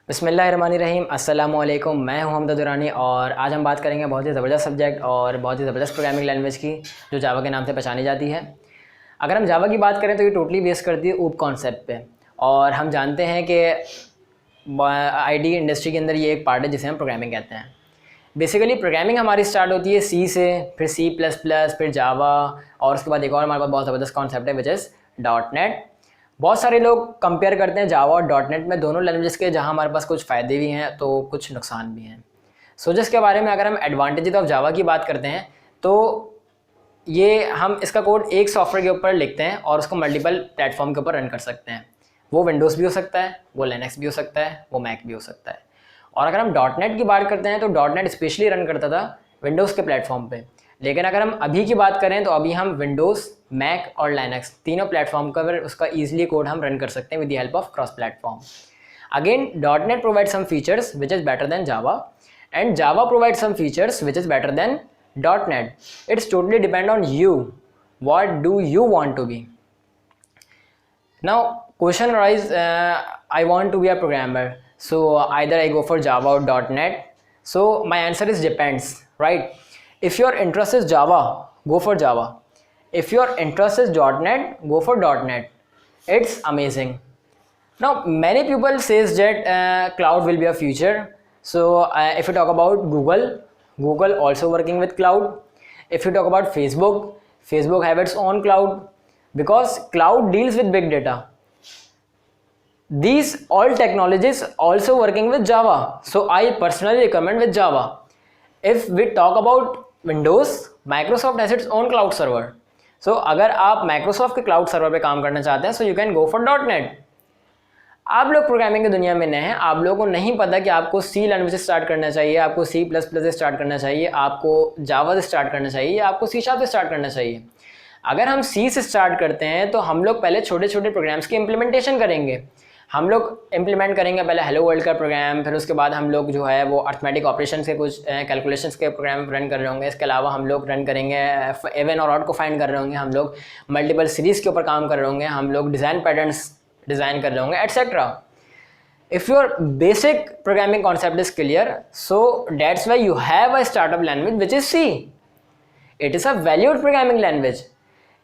बिस्मिल्लाहिर्रहमानिर्रहीम। अस्सलामुअलैकुम। मैं हूं हमदा दुरानी और आज हम बात करेंगे बहुत ही ज़बरदस्त सब्जेक्ट और बहुत ही ज़बरदस्त प्रोग्रामिंग लैंग्वेज की जो जावा के नाम से पहचानी जाती है। अगर हम जावा की बात करें तो ये टोटली बेस करती है ऊप कॉन्सेप्ट पे और हम जानते हैं कि आईटी इंडस्ट्री के अंदर ये एक पार्ट है जिसे हम प्रोग्रामिंग कहते हैं। बेसिकली प्रोग्रामिंग हमारी स्टार्ट होती है सी से, फिर C++, फिर जावा और उसके बाद एक और हमारे पास बहुत ज़बरदस्त कॉन्सेप्ट है विच इज़ .NET। बहुत सारे लोग कंपेयर करते हैं जावा और .NET में, दोनों लैंग्वेजेस के, जहां हमारे पास कुछ फ़ायदे भी हैं तो कुछ नुकसान भी हैं। सो जिसके बारे में अगर हम एडवांटेजेस ऑफ जावा की बात करते हैं तो ये हम इसका कोड एक सॉफ्टवेयर के ऊपर लिखते हैं और उसको मल्टीपल प्लेटफॉर्म के ऊपर रन कर सकते हैं। वो विंडोज़ भी हो सकता है, वो लिनक्स भी हो सकता है, वो मैक भी हो सकता है। और अगर हम .NET की बात करते हैं तो .NET स्पेशली रन करता था विंडोज़ के प्लेटफॉर्म पे, लेकिन अगर हम अभी की बात करें तो अभी हम विंडोज़, मैक और लिनक्स तीनों प्लेटफॉर्म पर उसका ईजिली कोड हम रन कर सकते हैं with the help of cross platform. Again .NET provide some features which is better than Java and Java provide some features which is better than .NET. It's totally depend on you. What do you want to be? Now question arise, I want to be a programmer, so either I go for Java or .NET. So my answer is depends, right? If your interest is Java, go for Java. If your interest is .NET, go for .NET. It's amazing. Now many people says that cloud will be a future. So if you talk about Google also working with cloud. If you talk about Facebook have its own cloud because cloud deals with big data. These all technologies also working with Java, so I personally recommend with Java. If we talk about Windows, Microsoft has its own cloud server. So अगर आप Microsoft के cloud server पे काम करना चाहते हैं, so you can go for .NET. आप लोग प्रोग्रामिंग की दुनिया में नए हैं, आप लोगों को नहीं पता कि आपको सी लैंग्वेज से स्टार्ट करना चाहिए, आपको C++ से स्टार्ट करना चाहिए, आपको जावा से स्टार्ट करना चाहिए, आपको C# से स्टार्ट करना चाहिए। अगर हम C से स्टार्ट करते हैं तो हम लोग पहले छोटे छोटे प्रोग्राम्स की इम्प्लीमेंटेशन करेंगे। हम लोग इम्प्लीमेंट करेंगे पहले हेलो वर्ल्ड का प्रोग्राम, फिर उसके बाद हम लोग जो है वो अर्थमेटिक ऑपरेशन के कुछ कैलकुलेशंस के प्रोग्राम रन कर रहे होंगे। इसके अलावा हम लोग रन करेंगे इवन और ऑड को फाइंड कर रहे होंगे, हम लोग मल्टीपल सीरीज़ के ऊपर काम कर रहे होंगे, हम लोग डिज़ाइन पैटर्न्स डिज़ाइन कर रहे होंगे, etcetera. If your basic programming concept is clear, so that's why you have a startup language which is C. It is a valued programming language.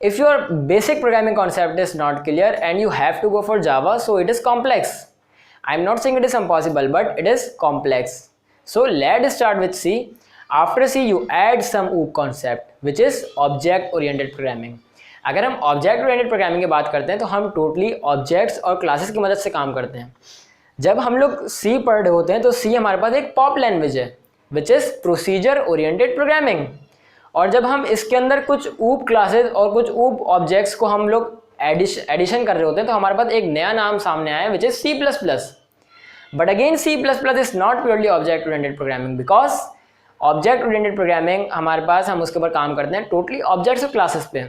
If your basic programming concept is not clear and you have to go for Java, so it is complex. I'm not saying it is impossible, but it is complex. So let's start with C. After C, you add some OOP concept, which is object-oriented programming. अगर हम object oriented programming की बात करते हैं तो हम totally objects और classes की मदद से काम करते हैं। जब हम लोग सी पढ़ रहे होते हैं तो सी हमारे पास एक पॉप लैंग्वेज है which is procedure oriented programming, और जब हम इसके अंदर कुछ ऊप क्लासेस और कुछ ऊप ऑब्जेक्ट्स को हम लोग एडिशन कर रहे होते हैं तो हमारे पास एक नया नाम सामने आया which is C++। But again C++ is not purely object oriented programming because object oriented programming हमारे पास हम उसके ऊपर काम करते हैं टोटली ऑब्जेक्ट्स और क्लासेस पे।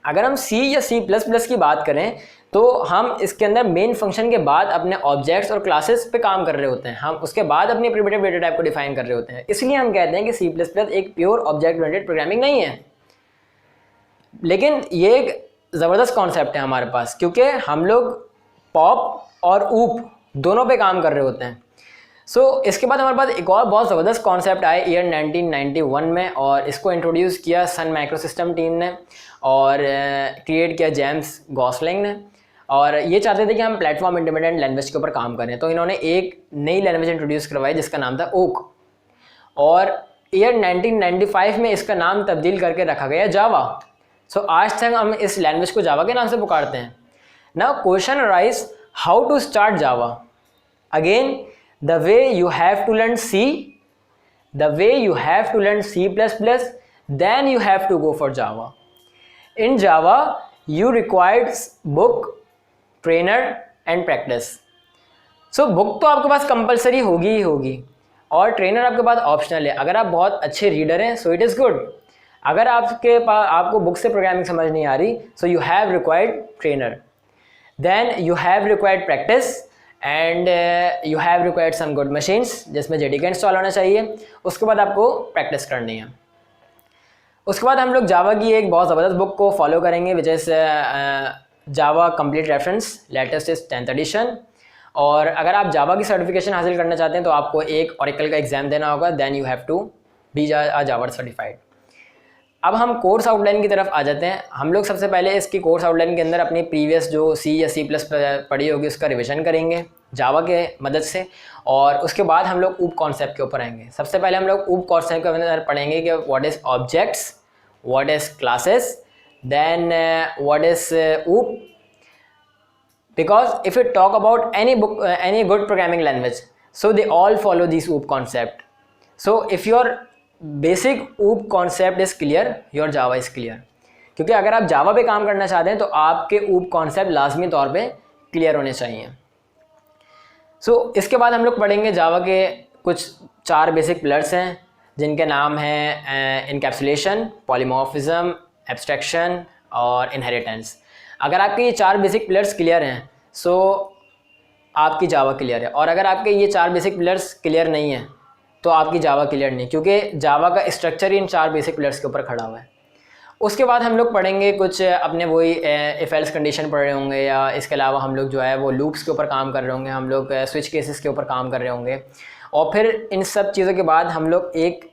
अगर हम C या C++ की बात करें तो हम इसके अंदर मेन फंक्शन के बाद अपने ऑब्जेक्ट्स और क्लासेस पे काम कर रहे होते हैं, हम उसके बाद अपनी प्रिमिटिव डेटा टाइप को डिफाइन कर रहे होते हैं। इसलिए हम कहते हैं कि C++ एक प्योर ऑब्जेक्ट ओरिएंटेड प्रोग्रामिंग नहीं है। लेकिन ये एक ज़बरदस्त कॉन्सेप्ट है हमारे पास क्योंकि हम लोग पॉप और ऊप दोनों पे काम कर रहे होते हैं। इसके बाद हमारे पास एक और बहुत ज़बरदस्त कॉन्सेप्ट आया ईयर 1991 में और इसको इंट्रोड्यूस किया सन माइक्रोसिस्टम टीम ने और क्रिएट किया जेम्स गॉसलिंग ने, और ये चाहते थे कि हम प्लेटफॉर्म इंडिपेंडेंट लैंग्वेज के ऊपर काम करें। तो इन्होंने एक नई लैंग्वेज इंट्रोड्यूस करवाई जिसका नाम था ओक, और ईयर 1995 में इसका नाम तब्दील करके रखा गया जावा। आज तक हम इस लैंग्वेज को जावा के नाम से पुकारते हैं। Now question arise, how to start Java? Again the way you have to learn C, the way you have to learn C++, then you have to go for Java. In Java, you required book, trainer and practice. book तो आपके पास compulsory होगी ही होगी और trainer आपके पास optional है। अगर आप बहुत अच्छे रीडर हैं सो इट इज़ गुड। अगर आपको बुक से प्रोग्रामिंग समझ नहीं आ रही so you have required trainer, then you have required practice and you have required some good machines जिसमें JDK इंस्टॉल होना चाहिए। उसके बाद आपको प्रैक्टिस करनी है। उसके बाद हम लोग जावा की एक बहुत ज़बरदस्त बुक को फॉलो करेंगे which is Java complete reference, latest is 10th edition, और अगर आप जावा की सर्टिफिकेशन हासिल करना चाहते हैं तो आपको एक ओरेकल का एग्ज़ाम देना होगा, then you have to be Java certified. अब हम कोर्स आउटलाइन की तरफ आ जाते हैं। हम लोग सबसे पहले इसकी कोर्स आउटलाइन के अंदर अपनी प्रीवियस जो सी या सी प्लस पढ़ी होगी उसका रिवीजन करेंगे जावा के मदद से, और उसके बाद हम लोग ऊप कॉन्सेप्ट के ऊपर आएंगे। सबसे पहले हम लोग ऊप कॉन्सेप्ट के अंदर पढ़ेंगे कि what is objects, what is classes, then what is OOP, because if you talk about any good programming language, so they all follow this OOP concept. So if your basic OOP concept is clear, your Java is clear. क्योंकि अगर आप जावा पे काम करना चाहते हैं तो आपके OOP कॉन्सेप्ट लाजमी तौर पे क्लियर होने चाहिए। इसके बाद हम लोग पढ़ेंगे जावा के कुछ 4 बेसिक पिलर्स हैं जिनके नाम हैं इनकैप्सुलेशन, पॉलीमॉर्फिज्म, एब्स्ट्रैक्शन और इनहेरिटेंस। अगर आपके ये 4 बेसिक पिलर्स क्लियर हैं सो आपकी जावा क्लियर है, और अगर आपके ये 4 बेसिक पिलर्स क्लियर नहीं हैं तो आपकी जावा क्लियर नहीं, क्योंकि जावा का स्ट्रक्चर ही इन 4 बेसिक पिलर्स के ऊपर खड़ा हुआ है। उसके बाद हम लोग पढ़ेंगे कुछ अपने वही इफ एल्स कंडीशन पढ़ रहे होंगे, या इसके अलावा हम लोग जो है वो लूप्स के ऊपर काम कर रहे होंगे, हम लोग स्विच केसेस के ऊपर काम कर रहे होंगे, और फिर इन सब चीज़ों के बाद हम लोग एक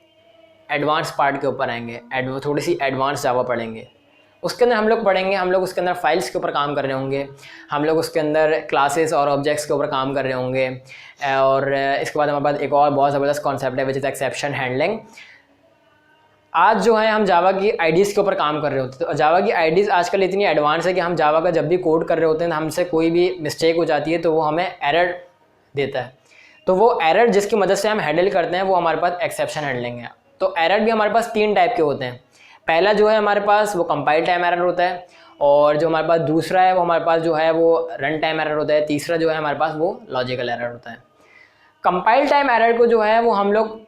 एडवांस पार्ट के ऊपर आएंगे, थोड़ी सी एडवांस जावा पढ़ेंगे। उसके अंदर हम लोग पढ़ेंगे, हम लोग उसके अंदर फाइल्स के ऊपर काम कर रहे होंगे, हम लोग उसके अंदर क्लासेस और ऑब्जेक्ट्स के ऊपर काम कर रहे होंगे, और इसके बाद हमारे पास एक और बहुत ज़बरदस्त कॉन्सेप्ट है विच इज़ एक्सेप्शन हैंडलिंग। आज जो है हम जावा की आईडीज़ के ऊपर काम कर रहे होते हैं, तो जावा की आईडीज़ आजकल इतनी एडवांस है कि हम जावा का जब भी कोड कर रहे होते हैं हमसे कोई भी मिस्टेक हो जाती है तो वो हमें एरर देता है, तो वो एरर जिसकी मदद से हम हैंडल करते हैं वो हमारे पास एक्सेप्शन हैंडलिंग है। तो एरर भी हमारे पास 3 टाइप के होते हैं। पहला जो है हमारे पास वो कंपाइल टाइम एरर होता है, और जो हमारे पास दूसरा है वो हमारे पास जो है वो रन टाइम एरर होता है, तीसरा जो है हमारे पास वो लॉजिकल एरर होता है। कंपाइल टाइम एरर को जो है वो हम लोग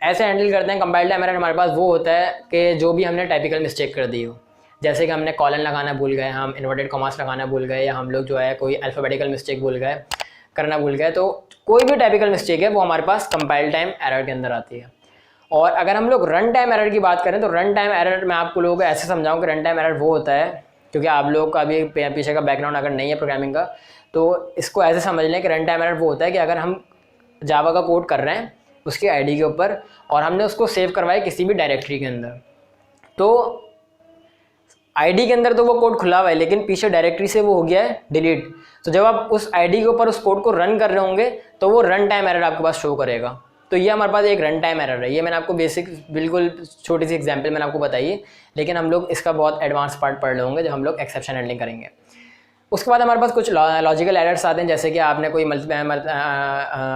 ऐसे हैंडल करते हैं, कंपाइल टाइम एरर हमारे पास वो होता है कि जो भी हमने टाइपिकल मिस्टेक कर दी हो, जैसे कि हमने कॉलन लगाना भूल गए, हम इन्वर्टेड कॉमास लगाना भूल गए, या हम लोग जो है कोई अल्फ़ाबेटिकल मिस्टेक करना भूल गए, तो कोई भी टाइपिकल मिस्टेक है वो हमारे पास कंपाइल टाइम एरर के अंदर आती है। और अगर हम लोग रन टाइम एरर की बात करें तो रन टाइम एरर मैं आपको लोगों को ऐसे समझाऊं कि रन टाइम एरर वो होता है, क्योंकि आप लोग का भी पीछे का बैकग्राउंड अगर नहीं है प्रोग्रामिंग का तो इसको ऐसे समझ लें कि रन टाइम एरर वो होता है कि अगर हम जावा का कोड कर रहे हैं उसके आईडी के ऊपर और हमने उसको सेव करवाया किसी भी डायरेक्टरी के अंदर, तो आईडी के अंदर तो वो कोड खुला हुआ है लेकिन पीछे डायरेक्टरी से वो हो गया है डिलीट, तो जब आप उस आईडी के ऊपर उस कोड को रन कर रहे होंगे तो वो रन टाइम एरर आपके पास शो करेगा। तो ये हमारे पास एक रन टाइम एरर है। ये मैंने आपको बेसिक बिल्कुल छोटी सी एग्जांपल मैंने आपको बताई है, लेकिन हम लोग इसका बहुत एडवांस पार्ट पढ़ लेंगे जब हम लोग एक्सेप्शन हैंडलिंग करेंगे। उसके बाद हमारे पास कुछ लॉजिकल एरर्स आते हैं, जैसे कि आपने कोई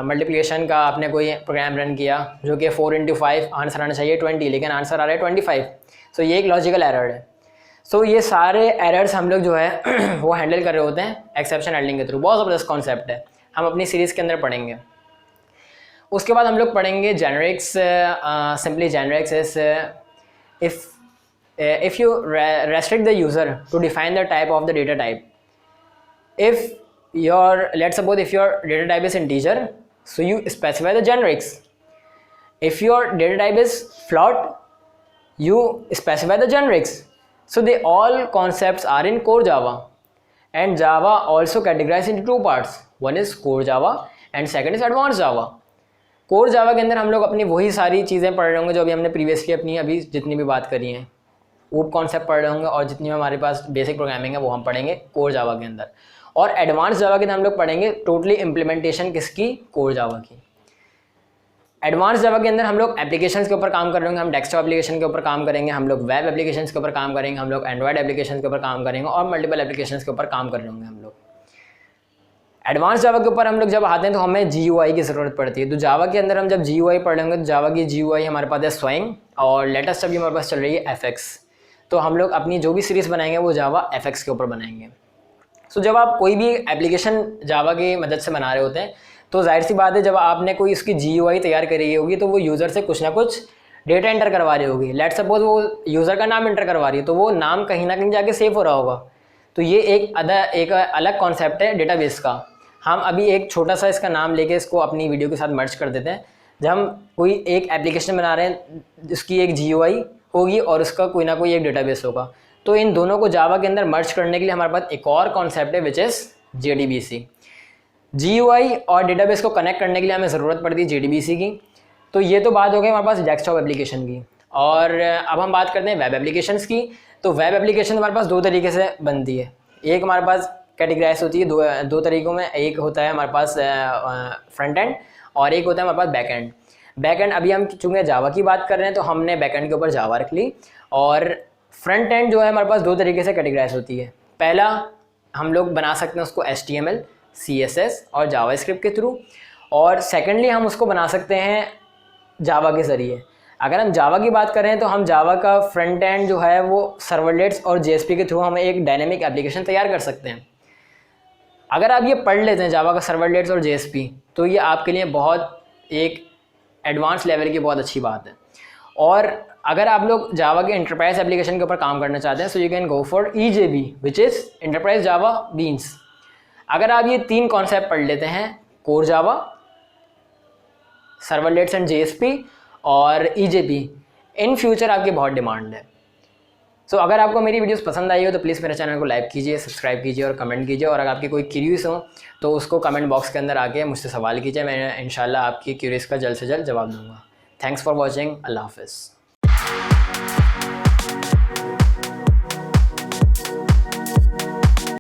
मल्टीप्लिकेशन का आपने कोई प्रोग्राम रन किया जो कि 4 × 5 आंसर आना चाहिए 20 लेकिन आंसर आ रहा है 25, सो ये एक लॉजिकल एरर है। सो ये सारे एरर्स हम लोग जो है वो हैंडल कर रहे होते हैं एक्सेप्शन हैंडलिंग के थ्रू। बहुत ज़बरदस्त कॉन्सेप्ट है, हम अपनी सीरीज़ के अंदर पढ़ेंगे। उसके बाद हम लोग पढ़ेंगे generics. Simply generics is if you restrict the user to define the type of the data type, if let's suppose if your data type is integer, so you specify the generics. If your data type is float, you specify the generics. So they all concepts are in core Java, and Java also categorized into 2 parts. One is core Java and second is advanced Java. core Java के अंदर हम लोग अपनी वही सारी चीज़ें पढ़ रहे होंगे जो अभी हमने प्रीवियसली अपनी अभी जितनी भी बात करी हैं, वो कॉन्सेप्ट पढ़ रहे होंगे, और जितनी हमारे पास बेसिक प्रोग्रामिंग है वो हम पढ़ेंगे कोर जावा के अंदर। और एडवांस जावा के अंदर हम लोग पढ़ेंगे टोटली इम्प्लीमेंटेशन किसकी, कोर जावा की। एडवांस जावा के अंदर हम लोग एप्लीकेशंस के ऊपर काम कर रहे होंगे, हम डेस्कटॉप एप्लीकेशन के ऊपर काम करेंगे, हम लोग वेब एप्लीकेशंस के ऊपर काम करेंगे, हम लोग एंड्रॉयड एप्लीकेशंस के ऊपर काम करेंगे, और मल्टीपल एप्लीकेशंस के ऊपर काम कर रहे होंगे हम लोग। एडवांस जावा के ऊपर हम लोग जब आते हैं तो हमें GUI की ज़रूरत पड़ती है। तो जावा के अंदर हम जब GUI पढ़ लेंगे तो जावा की GUI हमारे पास है स्वइंग, और लेटेस्ट अभी हमारे पास चल रही है FX। तो हम लोग अपनी जो भी सीरीज़ बनाएंगे वो जावा FX के ऊपर बनाएंगे। सो जब आप कोई भी एप्लीकेशन जावा की मदद से बना रहे होते हैं तो जाहिर सी बात है जब आपने कोई उसकी GUI तैयार करी होगी तो वो यूज़र से कुछ ना कुछ डेटा एंटर करवा रही होगी। लेट्स सपोज वो यूज़र का नाम एंटर करवा रही है तो वो नाम कहीं ना कहीं जाके सेव हो रहा होगा। तो ये एक अलग कॉन्सेप्ट है डेटाबेस का। हम अभी एक छोटा सा इसका नाम लेके इसको अपनी वीडियो के साथ मर्ज कर देते हैं। जब हम कोई एक एप्लीकेशन बना रहे हैं जिसकी एक GUI होगी और उसका कोई ना कोई एक डेटाबेस होगा, तो इन दोनों को जावा के अंदर मर्ज करने के लिए हमारे पास एक और कॉन्सेप्ट है विच इज़ JDBC। GUI और डेटाबेस को कनेक्ट करने के लिए हमें ज़रूरत पड़ती है JDBC की। तो ये तो बात हो गई हमारे पास डेस्कटॉप एप्लीकेशन की। और अब हम बात करते हैं वेब एप्लीकेशंस की। तो वेब एप्लीकेशन हमारे पास दो तरीके से बनती है। एक हमारे पास कैटेगराइज होती है दो तरीकों में। एक होता है हमारे पास फ्रंट एंड और एक होता है हमारे पास बैक एंड। बैक एंड अभी हम चूँकि जावा की बात कर रहे हैं तो हमने बैक एंड के ऊपर जावा रख ली। और फ्रंट एंड जो है हमारे पास दो तरीके से कैटेगराइज होती है। पहला हम लोग बना सकते हैं उसको HTML, CSS और जावास्क्रिप्ट के थ्रू। और सेकेंडली हम उसको बना सकते हैं जावा के ज़रिए। अगर हम जावा की बात करें तो हम जावा का फ्रंट एंड जो है वो सर्वलेट्स और JSP के थ्रू हम एक डायनेमिक एप्लीकेशन तैयार कर सकते हैं। अगर आप ये पढ़ लेते हैं जावा का सर्वलेट्स और JSP तो ये आपके लिए बहुत एक एडवांस लेवल की बहुत अच्छी बात है। और अगर आप लोग जावा के एंटरप्राइज एप्लीकेशन के ऊपर काम करना चाहते हैं so you can go for EJB which is enterprise Java beans. अगर आप ये तीन कॉन्सेप्ट पढ़ लेते हैं, core Java, servlets and JSP और EJB, इन फ्यूचर आपकी बहुत डिमांड है। सो अगर आपको मेरी वीडियोस पसंद आई हो तो प्लीज़ मेरे चैनल को लाइक कीजिए, सब्सक्राइब कीजिए और कमेंट कीजिए। और अगर आपकी कोई क्यूरीज हो तो उसको कमेंट बॉक्स के अंदर आके मुझसे सवाल कीजिए, मैं इंशाल्लाह आपकी क्यूरीज का जल्द से जल्द जवाब दूंगा। Thanks for watching. अल्लाह हाफिज़।